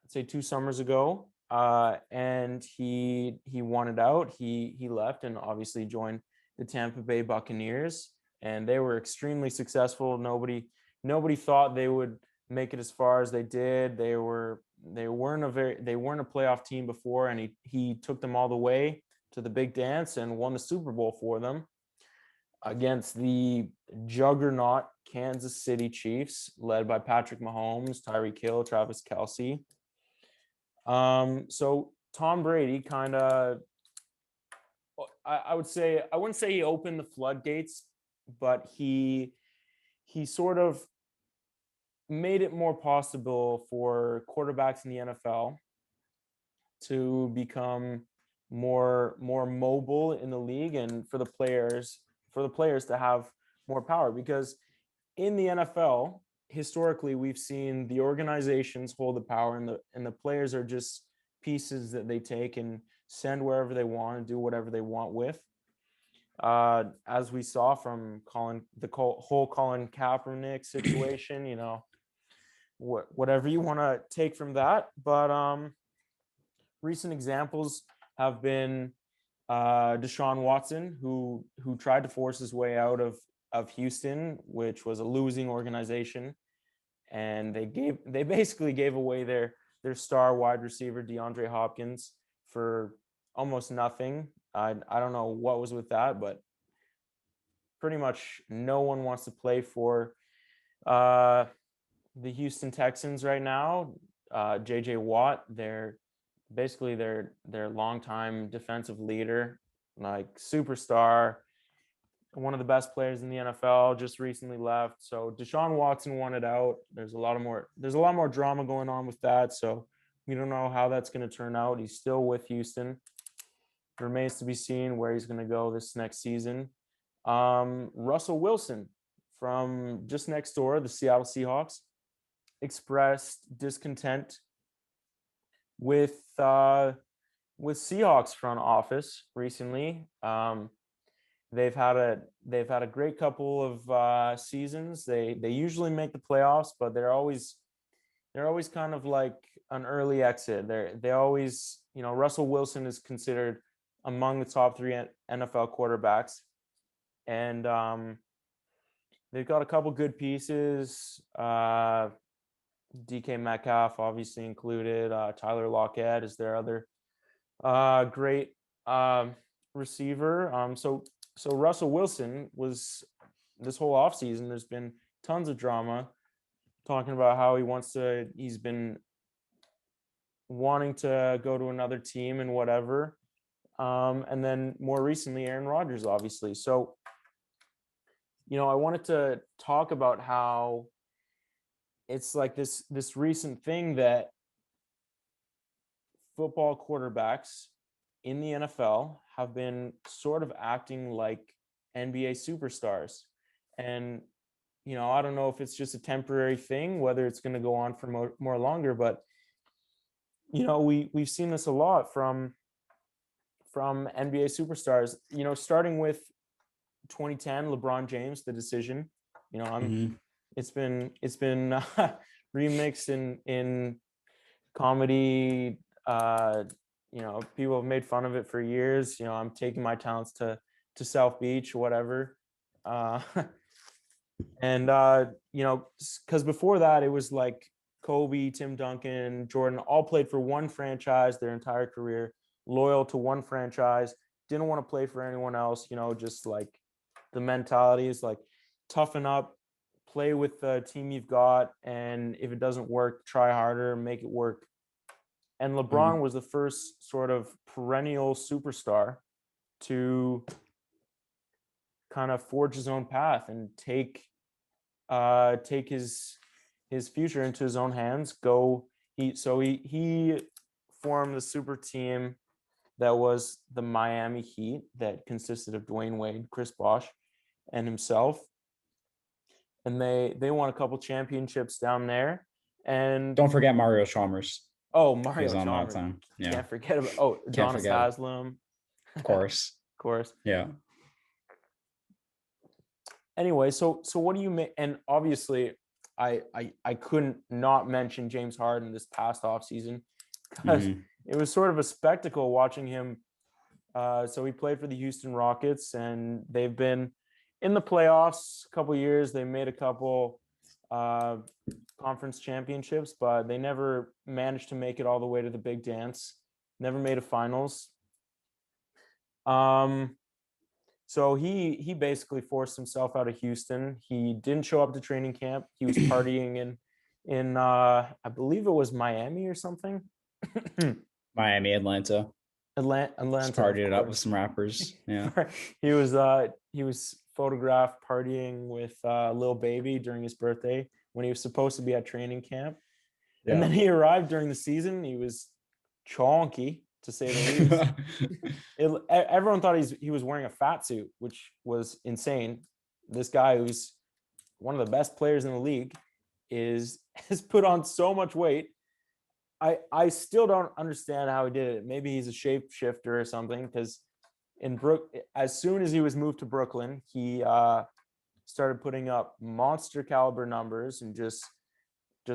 I'd say, 2 summers ago, and he wanted out. He left and obviously joined the Tampa Bay Buccaneers, and they were extremely successful. Nobody thought they would make it as far as they did. They weren't a playoff team before, and he took them all the way to the big dance and won the Super Bowl for them against the juggernaut Kansas City Chiefs, led by Patrick Mahomes, Tyreek Hill, Travis Kelce. So Tom Brady kind of, I would say, I wouldn't say he opened the floodgates, but he sort of made it more possible for quarterbacks in the NFL to become more mobile in the league, and for the players to have more power, because in the NFL historically we've seen the organizations hold the power, and the players are just pieces that they take and send wherever they want and do whatever they want with. As we saw from whole Colin Kaepernick situation, whatever you want to take from that. But recent examples have been Deshaun Watson, who tried to force his way out of Houston, which was a losing organization, and they basically gave away their star wide receiver DeAndre Hopkins for almost nothing. I don't know what was with that, but pretty much no one wants to play for the Houston Texans right now. JJ Watt, their longtime defensive leader, like superstar, one of the best players in the NFL, just recently left. So Deshaun Watson wanted out. There's a lot more drama going on with that. So we don't know how that's going to turn out. He's still with Houston. It remains to be seen where he's going to go this next season. Russell Wilson from just next door, the Seattle Seahawks, expressed discontent with Seahawks front office recently. They've had a great couple of seasons. They usually make the playoffs, but they're always kind of like an early exit. They always, Russell Wilson is considered among the top 3 NFL quarterbacks, and they've got a couple good pieces. DK Metcalf obviously included. Tyler Lockett is their other great receiver. So Russell Wilson was, this whole offseason, there's been tons of drama talking about how he's been wanting to go to another team and whatever. And then more recently, Aaron Rodgers, obviously. So, I wanted to talk about how it's like this recent thing that football quarterbacks in the NFL have been sort of acting like NBA superstars. And, I don't know if it's just a temporary thing, whether it's going to go on for more longer, but, we've seen this a lot from NBA superstars, starting with 2010, LeBron James, the decision, it's been remixed in comedy. People have made fun of it for years. I'm taking my talents to South Beach, whatever. And because before that, it was like Kobe, Tim Duncan, Jordan all played for one franchise their entire career, loyal to one franchise, didn't want to play for anyone else. Just like the mentality is like toughen up, play with the team you've got, and if it doesn't work, try harder, make it work. And LeBron was the first sort of perennial superstar to kind of forge his own path and take his future into his own hands. He formed the super team that was the Miami Heat, that consisted of Dwayne Wade, Chris Bosh, and himself. And they won a couple championships down there. And
don't forget Mario Chalmers.
Oh, Mario
on
Chalmers.
that time. Yeah.
Can't forget about Donis Haslam.
Of course.
course.
Yeah.
Anyway, so what do you make? And obviously, I couldn't not mention James Harden this past offseason because it was sort of a spectacle watching him. So he played for the Houston Rockets, and they've been in the playoffs a couple years. They made a couple conference championships, but they never managed to make it all the way to the big dance. Never made a finals. So he basically forced himself out of Houston. He didn't show up to training camp. He was partying in I believe it was Miami or something.
Miami, Atlanta.
Atlanta.
Just partying it up with some rappers. Yeah.
he was photographed partying with Lil Baby during his birthday when he was supposed to be at training camp. Yeah. And then he arrived during the season. He was chonky, to say the least. Everyone thought he was wearing a fat suit, which was insane. This guy, who's one of the best players in the league, has put on so much weight. I still don't understand how he did it. Maybe he's a shapeshifter or something, because as soon as he was moved to Brooklyn, he started putting up monster caliber numbers and just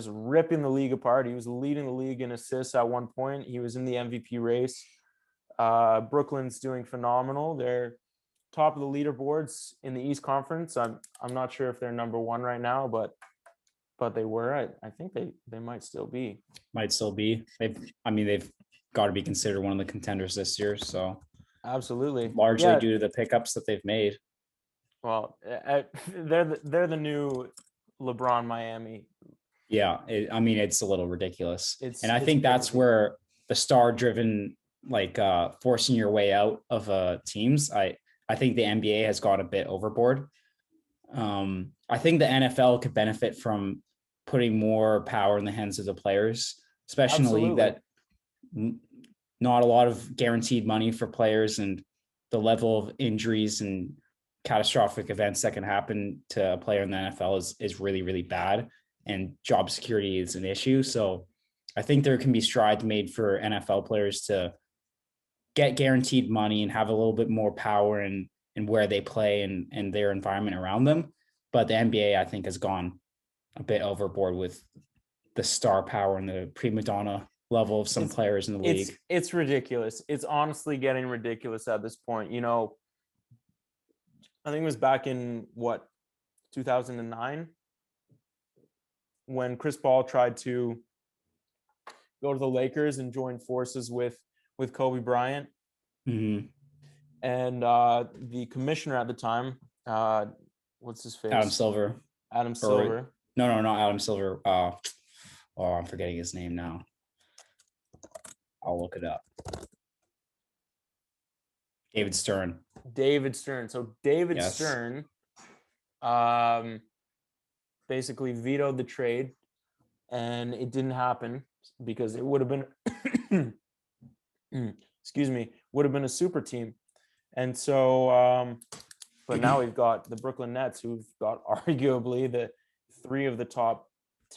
ripping the league apart. He was leading the league in assists at one point. He was in the MVP race. Brooklyn's doing phenomenal. They're top of the leaderboards in the East Conference. I'm not sure if they're number one right now, but they were. I think they might still be.
Might still be. They've got to be considered one of the contenders this year. So
absolutely,
largely due to the pickups that they've made.
Well, they're the new LeBron Miami.
Yeah, it's a little ridiculous. And I think that's where the star-driven, forcing your way out of teams, I think the NBA has gone a bit overboard. I think the NFL could benefit from putting more power in the hands of the players, especially in a league that not a lot of guaranteed money for players, and the level of injuries and catastrophic events that can happen to a player in the NFL is really, really bad, and job security is an issue. So I think there can be strides made for NFL players to get guaranteed money and have a little bit more power in where they play and their environment around them. But the NBA, I think, has gone a bit overboard with the star power and the prima donna level of some players in the league.
It's ridiculous. It's honestly getting ridiculous at this point. I think it was back in 2009 when Chris Paul tried to go to the Lakers and join forces with Kobe Bryant.
Mm-hmm.
And the commissioner at the time, what's his face?
Adam Silver. No, not Adam Silver. I'm forgetting his name now. I'll look it up. David Stern.
So David Stern basically vetoed the trade, and it didn't happen because it would have been would have been a super team. And so but now we've got the Brooklyn Nets, who've got arguably the 3 of the top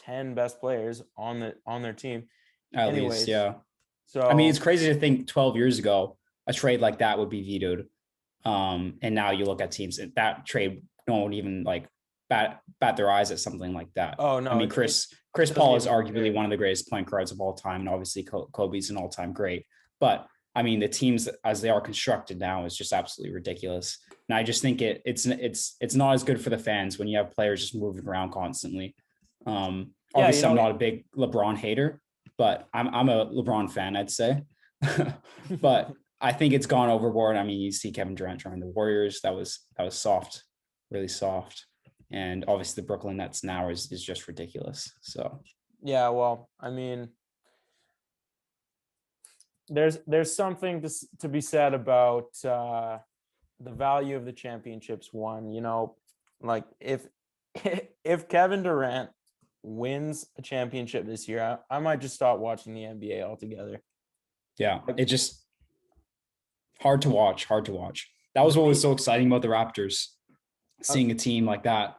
10 best players on their team.
At least, yeah.
So
it's crazy to think 12 years ago a trade like that would be vetoed. And now you look at teams that trade, no one would even bat their eyes at something like that.
Oh no.
Chris Paul is arguably one of the greatest point guards of all time, and obviously Kobe's an all-time great. But the teams as they are constructed now is just absolutely ridiculous. And I just think it's not as good for the fans when you have players just moving around constantly. Obviously, I'm not a big LeBron hater, but I'm a LeBron fan, I'd say. But I think it's gone overboard. You see Kevin Durant join the Warriors. That was soft, really soft. And obviously the Brooklyn Nets now is just ridiculous. So
yeah, well, there's something to be said about the value of the championships won. If Kevin Durant wins a championship this year, I might just stop watching the NBA altogether.
Yeah, it just hard to watch. That was what was so exciting about the Raptors, seeing a team like that.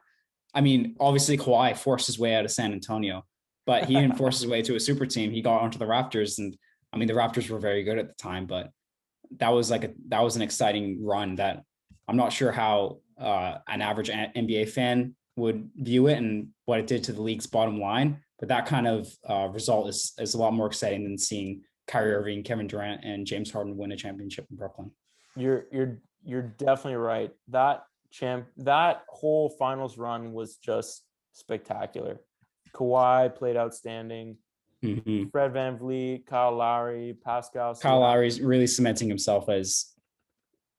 Obviously Kawhi forced his way out of San Antonio, but he didn't force his way to a super team. He got onto the Raptors, and the Raptors were very good at the time, but that was an exciting run that I'm not sure how an average NBA fan would view it and what it did to the league's bottom line. But that kind of result is a lot more exciting than seeing Kyrie Irving, Kevin Durant, and James Harden win a championship in Brooklyn.
You're definitely right. That whole finals run was just spectacular. Kawhi played outstanding.
Mm-hmm.
Fred VanVleet, Kyle Lowry, Pascal
Kyle
Siakam.
Lowry's really cementing himself as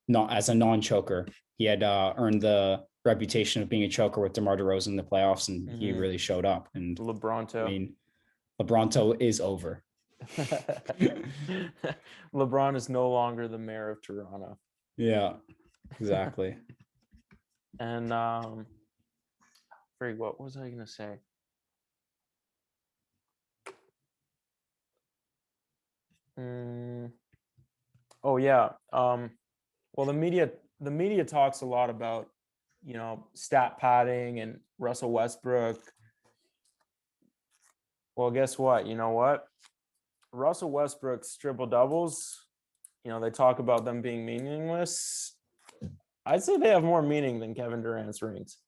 a non-choker. He had earned the reputation of being a choker with DeMar DeRozan in the playoffs, and he really showed up. And
LeBronto.
I mean, LeBronto is over.
LeBron is no longer the mayor of Toronto.
Yeah, exactly.
And what was I gonna say? Oh yeah. Well, the media talks a lot about, stat padding and Russell Westbrook. Well, guess what? You know what? Russell Westbrook's triple doubles, they talk about them being meaningless. I'd say they have more meaning than Kevin Durant's rings.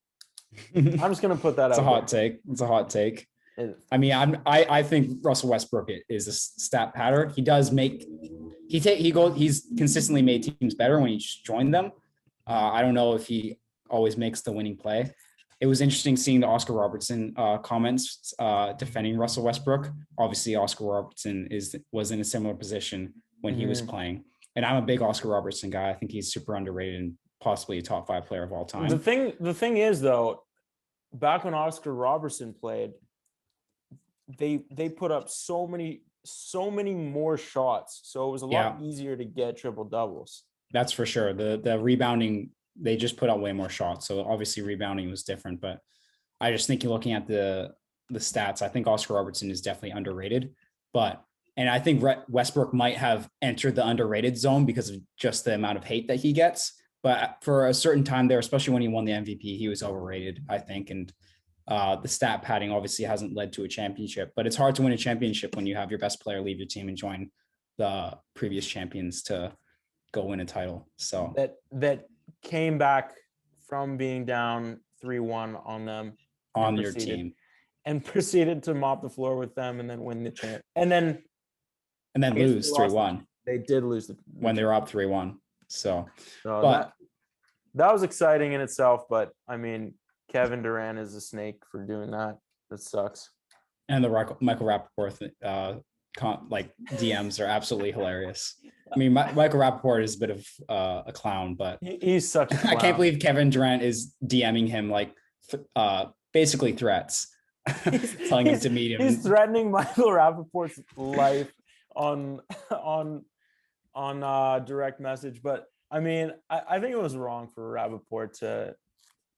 I'm just gonna put that
It's
out.
It's a hot take. I mean, I think Russell Westbrook is a stat pattern. He does make he's consistently made teams better when he joined them. I don't know if he always makes the winning play. It was interesting seeing the Oscar Robertson comments defending Russell Westbrook. Obviously, Oscar Robertson was in a similar position when he was playing, and I'm a big Oscar Robertson guy. I think he's super underrated and possibly a top 5 player of all time.
The thing is, though, back when Oscar Robertson played, they put up so many more shots, so it was a lot easier to get triple doubles.
That's for sure. The rebounding, they just put out way more shots, so obviously rebounding was different. But I just think you're looking at the stats. I think Oscar Robertson is definitely underrated, and I think Westbrook might have entered the underrated zone because of just the amount of hate that he gets. But for a certain time there, especially when he won the MVP, he was overrated, I think. And the stat padding obviously hasn't led to a championship, but it's hard to win a championship when you have your best player leave your team and join the previous champions to go win a title. So
that came back from being down 3-1 on them
on your team
and proceeded to mop the floor with them and then win the champ and then
lose 3-1.
They did lose
when they were up 3-1. So
but that was exciting in itself. But I mean, Kevin Durant is a snake for doing that. That sucks.
And the Michael Rappaport DMs are absolutely hilarious. I mean, Michael Rappaport is a bit of a clown, but
he's such a clown.
I can't believe Kevin Durant is DMing him basically threats, telling him to meet him.
He's threatening Michael Rappaport's life on direct message. But I mean, I think it was wrong for Rappaport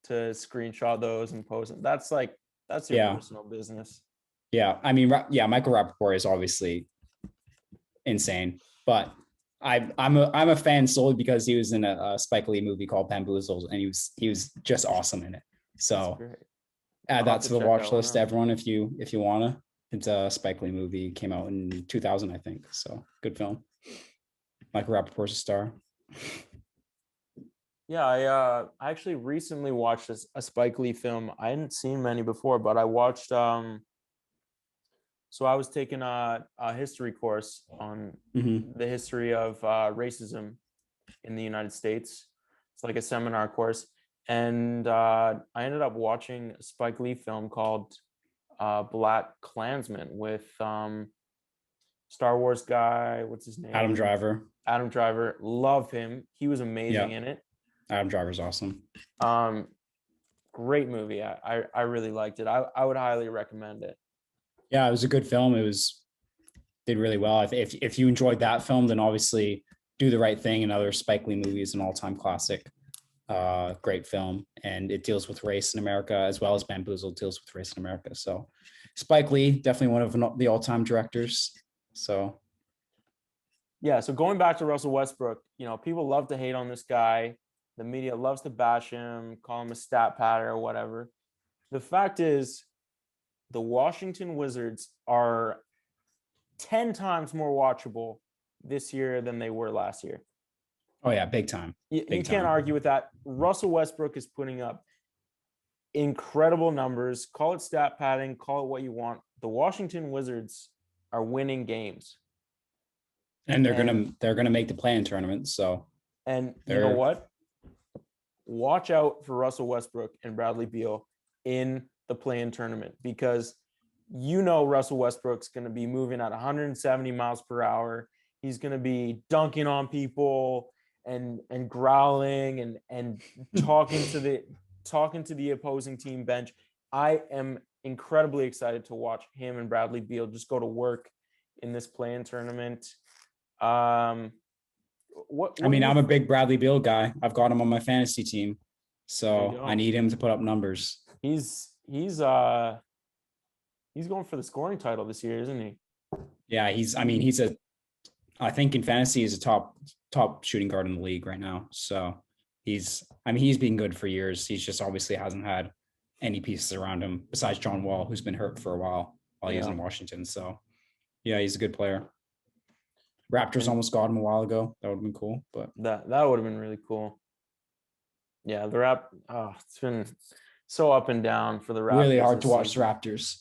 to screenshot those and post them. That's your personal business.
Yeah, I mean, Michael Rappaport is obviously insane, but I'm a fan solely because he was in a Spike Lee movie called Bamboozled, and he was just awesome in it. So add that to the watch list, everyone, if you wanna. It's a Spike Lee movie, came out in 2000, I think. So good film. Michael Rappaport's a star.
Yeah, I actually recently watched a Spike Lee film. I hadn't seen many before, but I watched. So I was taking a history course on the history of racism in the United States. It's like a seminar course, and I ended up watching a Spike Lee film called Black Klansman with Star Wars guy. What's his name?
Adam Driver.
Adam Driver. Love him. He was amazing in it.
Adam Driver's awesome.
Great movie. I really liked it. I would highly recommend it.
Yeah, it was a good film. Did really well. If you enjoyed that film, then obviously Do the Right Thing, another Spike Lee movie, is an all-time classic. Great film, and it deals with race in America as well as Bamboozled deals with race in America. So Spike Lee, definitely one of the all-time directors. So
yeah. So going back to Russell Westbrook, people love to hate on this guy. The media loves to bash him, call him a stat patter or whatever. The fact is, the Washington Wizards are 10 times more watchable this year than they were last year.
Oh yeah, big time.
You
Big
can't
time.
argue with that. Russell Westbrook is putting up incredible numbers. Call it stat padding, call it what you want. The Washington Wizards are winning games.
And
And
they're gonna make the play-in tournament. So
you know
they're
what? Watch out for Russell Westbrook and Bradley Beal in the play-in tournament, because you know Russell Westbrook's going to be moving at 170 miles per hour. He's going to be dunking on people and growling and talking to the opposing team bench. I am incredibly excited to watch him and Bradley Beal just go to work in this play-in tournament. What
I mean,
do you
I'm a big Bradley Beal guy. I've got him on my fantasy team.
There you
So I
go.
need him to put up numbers.
He's going for the scoring title this year, isn't he?
Yeah, I think in fantasy he's a top shooting guard in the league right now. So he's been good for years. He's just obviously hasn't had any pieces around him besides John Wall, who's been hurt for a while he was in Washington. So yeah, he's a good player. Raptors almost got him a while ago. That would have been cool, but
that would have been really cool. Yeah, it's been so up and down for the Raptors.
Really hard to watch the Raptors.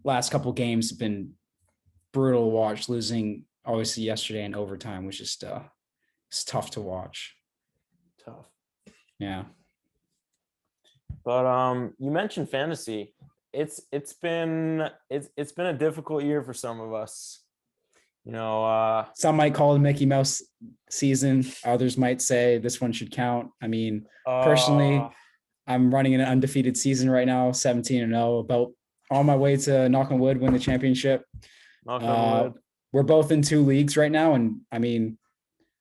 Last couple games have been brutal to watch. Losing obviously yesterday in overtime was just it's tough to watch.
Tough.
Yeah.
But you mentioned fantasy. It's been a difficult year for some of us.
Some might call it a Mickey Mouse season. Others might say this one should count. I mean, personally, I'm running an undefeated season right now, 17-0, about on my way to, knock on wood, win the championship. We're both in 2 leagues right now, and I mean,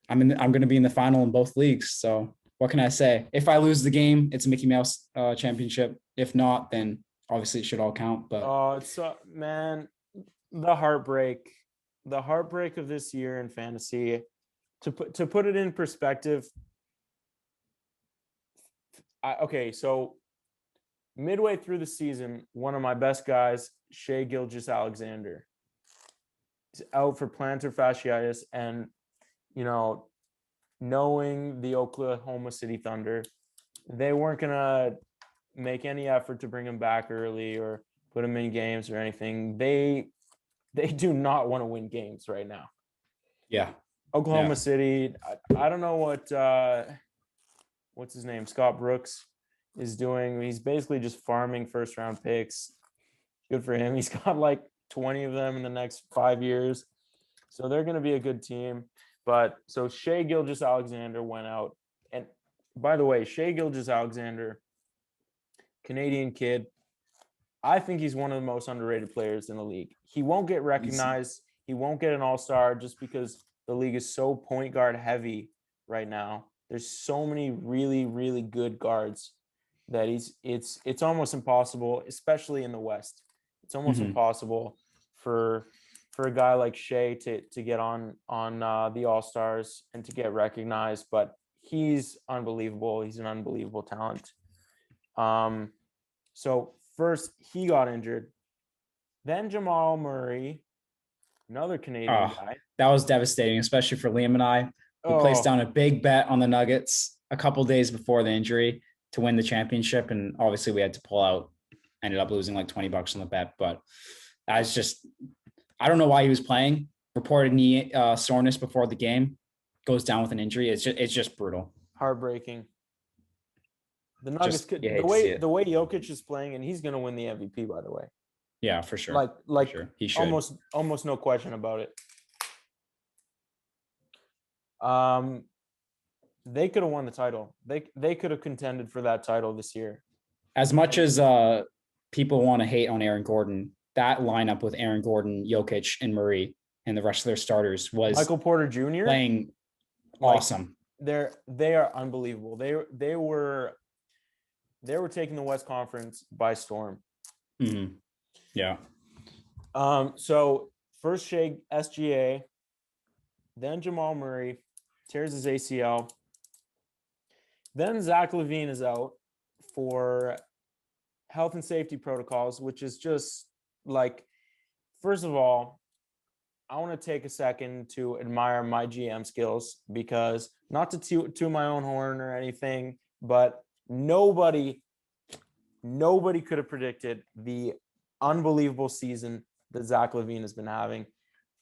I'm going to be in the final in both leagues. So what can I say? If I lose the game, it's a Mickey Mouse championship. If not, then obviously it should all count. But
man, the heartbreak of this year in fantasy. To put it in perspective, so midway through the season, one of my best guys, Shai Gilgeous-Alexander, is out for plantar fasciitis, and knowing the Oklahoma City Thunder, they weren't gonna make any effort to bring him back early or put him in games or anything. They do not want to win games right now.
Yeah.
Oklahoma City, I don't know what's his name, Scott Brooks, is doing. He's basically just farming first round picks. Good for him. He's got like 20 of them in the next 5 years. So they're going to be a good team. But so Shai Gilgeous-Alexander went out. And by the way, Shai Gilgeous-Alexander, Canadian kid, I think he's one of the most underrated players in the league. He won't get recognized. He won't get an all-star just because the league is so point guard heavy right now. There's so many really, really good guards that it's almost impossible, especially in the West. It's almost impossible for a guy like Shai to get on the All-Stars and to get recognized, but he's unbelievable. He's an unbelievable talent. So first he got injured, then Jamal Murray, another Canadian guy.
That was devastating, especially for Liam and I. We placed down a big bet on the Nuggets a couple days before the injury to win the championship, and obviously we had to pull out. Ended up losing like $20 on the bet, but I don't know why he was playing. Reported knee soreness before the game, goes down with an injury. It's just brutal.
Heartbreaking. The Nuggets the way Jokic is playing, and he's going to win the MVP, by the way.
Yeah, for sure.
Like
for sure. He should.
Almost no question about it. They could have won the title. They could have contended for that title this year.
As much as people want to hate on Aaron Gordon, that lineup with Aaron Gordon, Jokic, and Murray, and the rest of their starters was
Michael Porter Jr.
playing awesome.
They are unbelievable. They were taking the West Conference by storm.
Mm-hmm. Yeah.
So first Shai SGA, then Jamal Murray tears his ACL. Then Zach LaVine is out for health and safety protocols, which is just like, first of all, I want to take a second to admire my GM skills, because not to my own horn or anything, but nobody could have predicted the unbelievable season that Zach LaVine has been having.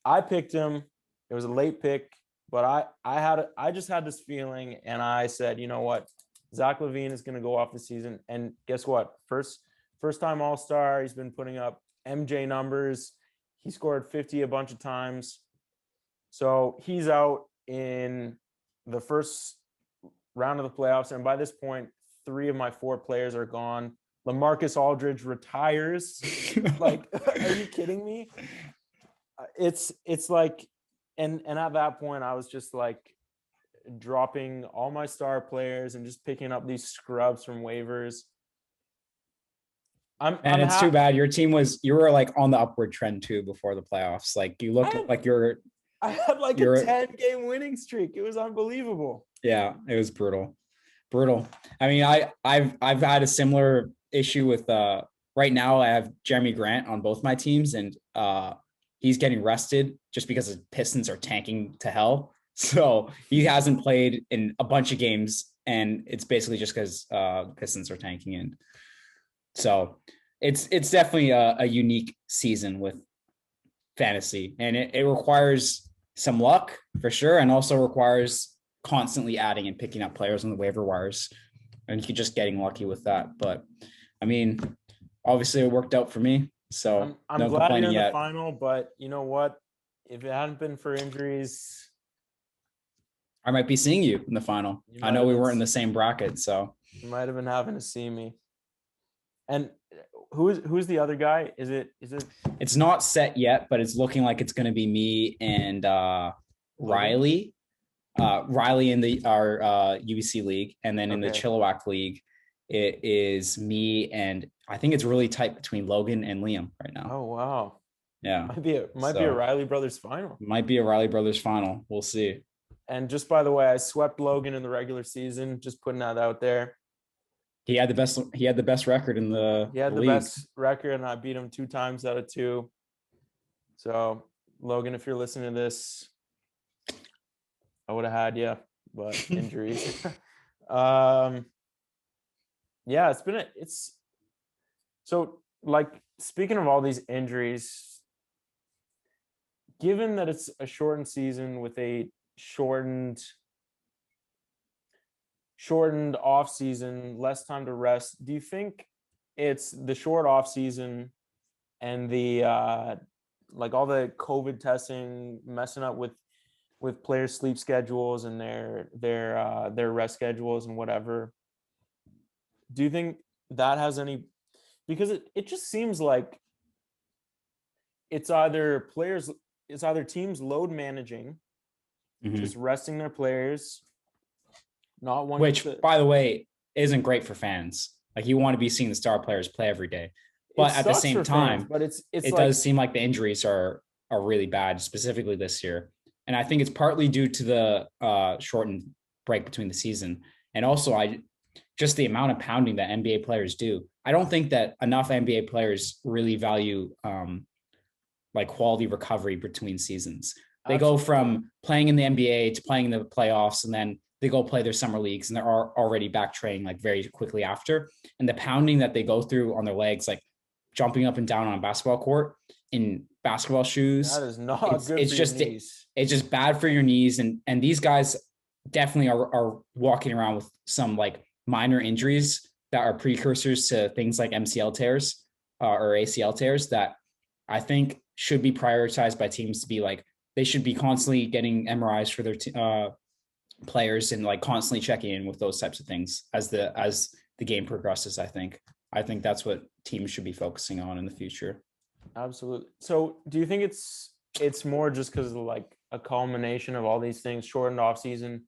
I picked him. It was a late pick, but I just had this feeling, and I said, you know what, Zach LaVine is going to go off the season, and guess what? First time All-Star. He's been putting up MJ numbers. He scored 50 a bunch of times. So he's out in the first round of the playoffs, and by this point, 3 of my 4 players are gone. LaMarcus Aldridge retires. Like, are you kidding me? It's like, and at that point, I was just like dropping all my star players and just picking up these scrubs from waivers.
And it's too bad your team you were like on the upward trend too before the playoffs. Like you looked like
I had like a 10-game winning streak. It was unbelievable.
Yeah, it was brutal. I mean, I've had a similar issue with right now I have Jeremy Grant on both my teams, and he's getting rested just because the Pistons are tanking to hell. So he hasn't played in a bunch of games, and it's basically just because Pistons are tanking in. So it's definitely a unique season with fantasy, and it requires some luck for sure, and also requires constantly adding and picking up players on the waiver wires, and you're just getting lucky with that. But I mean, obviously it worked out for me, so
I'm glad you're in the final. But you know what? If it hadn't been for injuries,
I might be seeing you in the final. I know we weren't in the same bracket, so
you might have been having to see me. And who's the other guy? Is it?
It's not set yet, but it's looking like it's going to be me and Riley. Riley in our UBC league, and then in the Chilliwack league, it is me, and I think it's really tight between Logan and Liam right now.
Oh wow!
Yeah,
might be a Riley brothers final.
Might be a Riley brothers final. We'll see.
And just by the way, I swept Logan in the regular season. Just putting that out there.
He had the best record in the league.
Best record, and I beat him 2 times out of 2. So Logan, if you're listening to this, I would have had you, but injuries. Yeah, so like, speaking of all these injuries, given that it's a shortened season with a shortened off season, less time to rest, do you think it's the short off season and the like all the COVID testing messing up with players' sleep schedules and their rest schedules and whatever? Do you think that has any, because it just seems like it's either teams load managing, just resting their players, not wanting
which, by the way, isn't great for fans. Like, you want to be seeing the star players play every day, but at the same time,
fans, but it
like, does seem like the injuries are really bad, specifically this year. And I think it's partly due to the shortened break between the season, and also just the amount of pounding that NBA players do. I don't think that enough NBA players really value like quality recovery between seasons. They go from playing in the NBA to playing in the playoffs, and then they go play their summer leagues, and they're already back training like very quickly after. And the pounding that they go through on their legs, like jumping up and down on a basketball court in basketball shoes,
that is not good for your knees.
It's just bad for your knees. And these guys definitely are walking around with some like minor injuries that are precursors to things like MCL tears or ACL tears that I think should be prioritized by teams to be like, they should be constantly getting MRIs for their players and like constantly checking in with those types of things as the game progresses. I think that's what teams should be focusing on in the future.
Absolutely. So do you think it's more just because of like a culmination of all these things, shortened off season,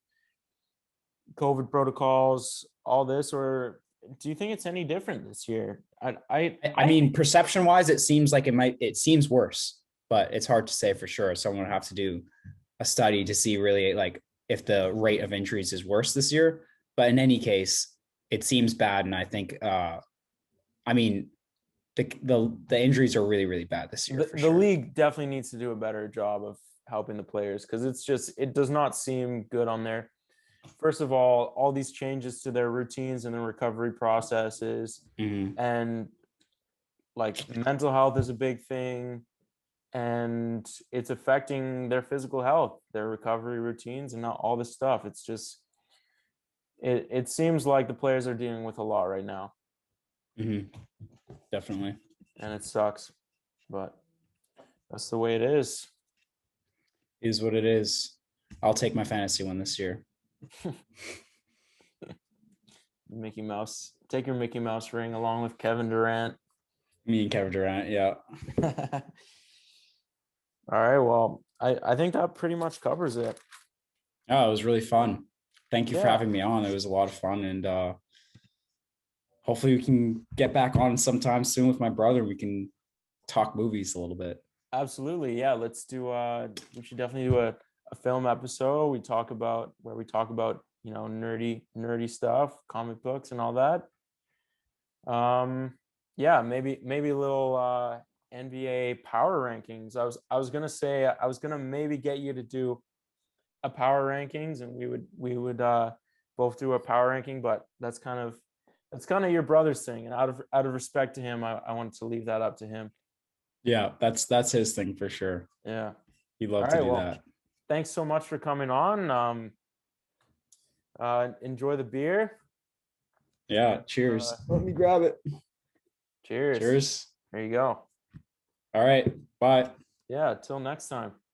COVID protocols, all this, or do you think it's any different this year? I
mean, perception wise, it seems like it seems worse, but it's hard to say for sure. Someone would have to do a study to see really like if the rate of injuries is worse this year. But in any case, it seems bad. And I think, I mean, the injuries are really, really bad this year for
The
sure.
league definitely needs to do a better job of helping the players because it does not seem good on there. First of all these changes to their routines and their recovery processes,
Mhm.
and like mental health is a big thing, and it's affecting their physical health, their recovery routines, and all this stuff. It's just it seems like the players are dealing with a lot right now,
Mhm. Definitely
and it sucks, but that's the way it is.
is what it is. I'll take my fantasy one this year.
Mickey Mouse, take your Mickey Mouse ring along with Kevin Durant.
Me and Kevin Durant. Yeah.
All right, well, I think that pretty much covers it.
Oh, it was really fun. Thank you for
Yeah,
having me on. It was a lot of fun, and hopefully we can get back on sometime soon with my brother. We can talk movies a little bit.
absolutely. Yeah, let's do we should definitely do a film episode. We talk about, nerdy stuff, comic books and all that. Yeah, maybe a little NBA power rankings. I was gonna say I was gonna maybe get you to do a power rankings, and we would both do a power ranking, but that's kind of your brother's thing, and out of respect to him, I wanted to leave that up to him.
Yeah, that's his thing for sure.
Yeah.
He'd
All
love to
right.
do
Well,
that.
thanks so much for coming on. Enjoy the beer.
Yeah.
Uh,
Cheers. Let me grab it.
cheers.
Cheers.
There you go.
All right. Bye.
Yeah. Till next time.